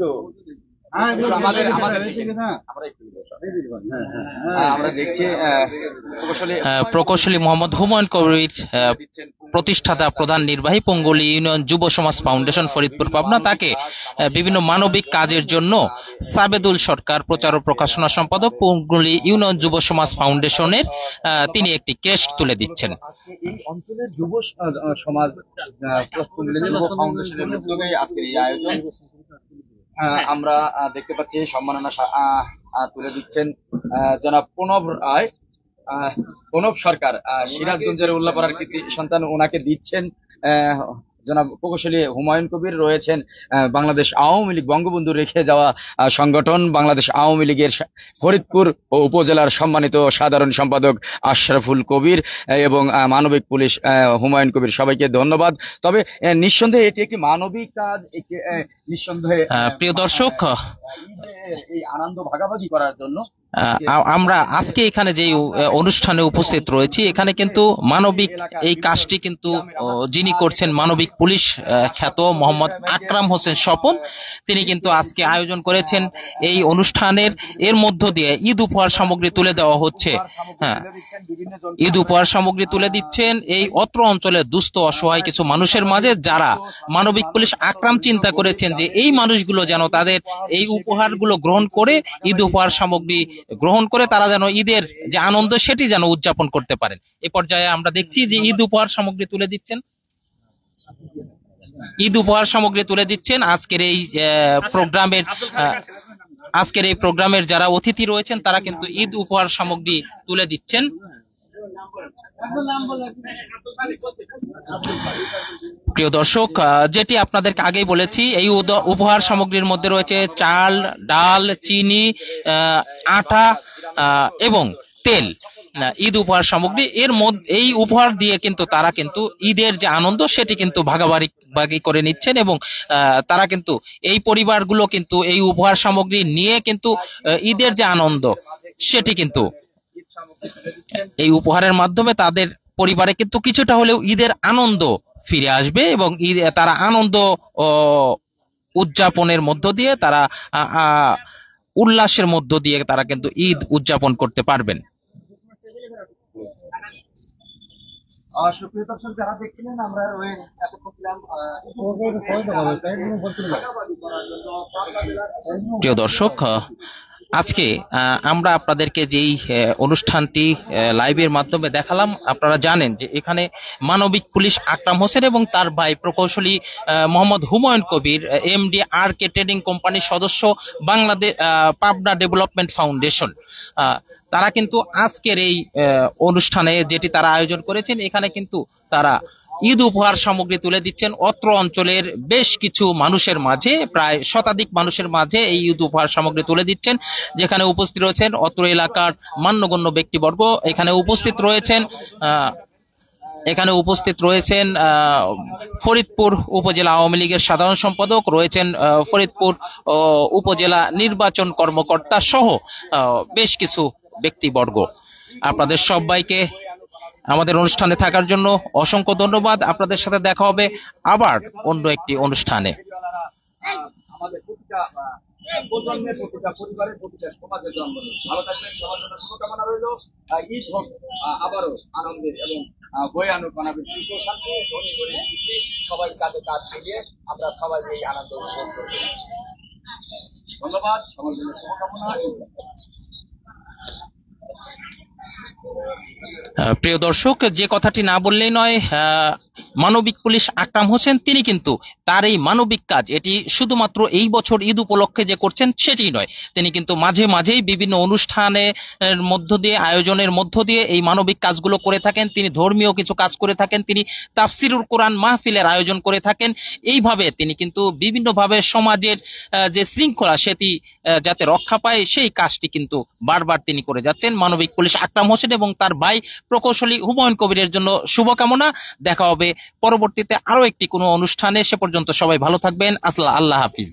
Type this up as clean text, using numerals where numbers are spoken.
একটু আমাদের আমাদের আমরা দেখছি প্রকৌশলী মোহাম্মদ হুমায়ুন কবির, প্রতিষ্ঠাতা প্রধান নির্বাহী পঙ্গুলী ইউনিয়ন যুব সমাজ ফাউন্ডেশন ফরিদপুর পাবনা, তাকে বিভিন্ন মানবিক কাজের জন্য সাবেদুল সরকার প্রচার ও প্রকাশনা সম্পাদক পঙ্গুলী ইউনিয়ন যুব সমাজ ফাউন্ডেশনের তিনি একটি ক্রেস্ট তুলে দিচ্ছেন। এই অঞ্চলের যুব সমাজ ফাউন্ডেশনের উদ্যোগে আজকের এই আয়োজন আমরা দেখতে পাচ্ছি। সম্মাননা তুলে দিচ্ছেন জনাব প্রণব সরকার, সিরাজগঞ্জের উল্লাপাড়ার কৃতি সন্তান, ওনাকে দিচ্ছেন জনাব প্রকৌশলী হুমায়ুন কবির। রয়েছেন বাংলাদেশ আওয়ামী লীগ বঙ্গবন্ধু রেখে যাওয়া সংগঠন বাংলাদেশ আওয়ামী লীগের ফরিদপুর ও উপজেলার সম্মানিত সাধারণ সম্পাদক আশরাফুল কবির এবং মানবিক পুলিশ হুমায়ুন কবির। সবাইকে ধন্যবাদ। তবে নিঃসন্দেহে এটি একটি মানবিক কাজ। নিঃসন্দেহে প্রিয় দর্শক, এই আনন্দ ভাগাভাগি করার জন্য আমরা আজকে এখানে যে অনুষ্ঠানে উপস্থিত রয়েছি, এখানে কিন্তু মানবিক এই কাজটি কিন্তু যিনি করছেন মানবিক পুলিশ খ্যাত মোহাম্মদ আকরাম হোসেন স্বপন, তিনি কিন্তু আজকে আয়োজন করেছেন এই অনুষ্ঠানের। এর মধ্য দিয়ে ঈদ উপহার সামগ্রী তুলে দেওয়া হচ্ছে। হ্যাঁ, ঈদ উপহার সামগ্রী তুলে দিচ্ছেন এই অত্র অঞ্চলের দুস্থ অসহায় কিছু মানুষের মাঝে, যারা মানবিক পুলিশ আকরাম চিন্তা করেছেন যে এই মানুষগুলো যেন তাদের এই উপহারগুলো গ্রহণ করে, ঈদ উপহার সামগ্রী গ্রহণ করে তারা যেন ঈদের যে আনন্দ সেটি যেন উদযাপন করতে পারেন। এ পর্যায়ে আমরা দেখছি যে ঈদ উপহার সামগ্রী তুলে দিচ্ছেন, ঈদ উপহার সামগ্রী তুলে দিচ্ছেন আজকের এই প্রোগ্রামের যারা অতিথি রয়েছেন তারা কিন্তু ঈদ উপহার সামগ্রী তুলে দিচ্ছেন। প্রিয় দর্শক, যেটি আপনাদেরকে আগেই বলেছি, এই উপহার সামগ্রীর মধ্যে রয়েছে চাল, ডাল, চিনি, আটা এবং তেল। ঈদ উপহার সামগ্রী এর মধ্যে এই উপহার দিয়ে কিন্তু তারা কিন্তু ঈদের যে আনন্দ সেটি কিন্তু ভাগাভাগি করে নিচ্ছেন এবং তারা কিন্তু এই পরিবারগুলো কিন্তু এই উপহার সামগ্রী নিয়ে কিন্তু ঈদের যে আনন্দ সেটি কিন্তু এই উপহারের মাধ্যমে তাদের পরিবারে কিন্তু কিছুটা হলেও ঈদের আনন্দ ফিরে আসবে এবং তারা আনন্দ উদযাপনের মধ্য দিয়ে তারা উল্লাসের মধ্য দিয়ে তারা কিন্তু ঈদ উদযাপন করতে পারবেন। যারা দেখছিলেন, আমরা প্রিয় দর্শক, আজকে আমরা আপনাদেরকে যেই অনুষ্ঠানটি লাইভের মাধ্যমে দেখালাম, আপনারা জানেন যে এখানে মানবিক পুলিশ আকরাম হোসেন এবং তার ভাই প্রকৌশলী মোহাম্মদ হুমায়ুন কবির, এমডি আর কে ট্রেডিং কোম্পানির সদস্য, বাংলাদেশ পাবনা ডেভেলপমেন্ট ফাউন্ডেশন, তারা কিন্তু আজকের এই অনুষ্ঠানে যেটি তারা আয়োজন করেছেন, এখানে কিন্তু তারা ঈদ উপহার সামগ্রী তুলে দিচ্ছেন অত্র অঞ্চলের বেশ কিছু মানুষের মাঝে, প্রায় শতাধিক মানুষের মাঝে এই ঈদ উপহার সামগ্রী তুলে দিচ্ছেন, যেখানে উপস্থিত রয়েছেন অত্র এলাকার মান্যগণ্য ব্যক্তিবর্গ। এখানে উপস্থিত রয়েছেন ফরিদপুর উপজেলা আওয়ামী লীগের সাধারণ সম্পাদক, রয়েছেন ফরিদপুর উপজেলা নির্বাচন কর্মকর্তা সহ বেশ কিছু ব্যক্তিবর্গ। আপনাদের সবাইকে আমাদের অনুষ্ঠানে থাকার জন্য অসংখ্য ধন্যবাদ। আপনাদের সাথে দেখা হবে আবার অন্য একটি অনুষ্ঠানে। আমাদের প্রতিটা প্রজন্মের, প্রতিটা পরিবারের, প্রতিটা সমাজের জন্ম ভালো থাকবেন, সবার জন্য শুভকামনা রইল। ঈদ হোক আবারও আনন্দের এবং বয়ে আনুক মানবিক শান্তি, সবাই কাঁধে কাঁধ মিলিয়ে আমরা সবাই এই আনন্দ উপভোগ করব। ধন্যবাদ, সবার জন্য শুভকামনা। প্রিয় দর্শক, যে কথাটি না বললেই নয়, মানবিক পুলিশ আকরাম হোসেন তিনি কিন্তু তার এই মানবিক কাজ এটি শুধুমাত্র এই বছর ঈদ উপলক্ষে যে করছেন সেটি নয়, তিনি কিন্তু মাঝে মাঝেই বিভিন্ন অনুষ্ঠানের মধ্য দিয়ে, আয়োজনের মধ্য দিয়ে এই মানবিক কাজগুলো করে থাকেন। তিনি ধর্মীয় কিছু কাজ করে থাকেন, তিনি তাফসিরুল কোরআন মাহফিলের আয়োজন করে থাকেন। এইভাবে তিনি কিন্তু বিভিন্নভাবে সমাজের যে শৃঙ্খলা সেটি যাতে রক্ষা পায় সেই কাজটি কিন্তু বারবার তিনি করে যাচ্ছেন। মানবিক পুলিশ আকরাম হোসেন এবং তার ভাই প্রকৌশলী হুমায়ুন কবিরের জন্য শুভকামনা। দেখা হবে পরবর্তীতে আরো একটি কোনো অনুষ্ঠানে। সে পর্যন্ত সবাই ভালো থাকবেন। আল্লাহ হাফিজ।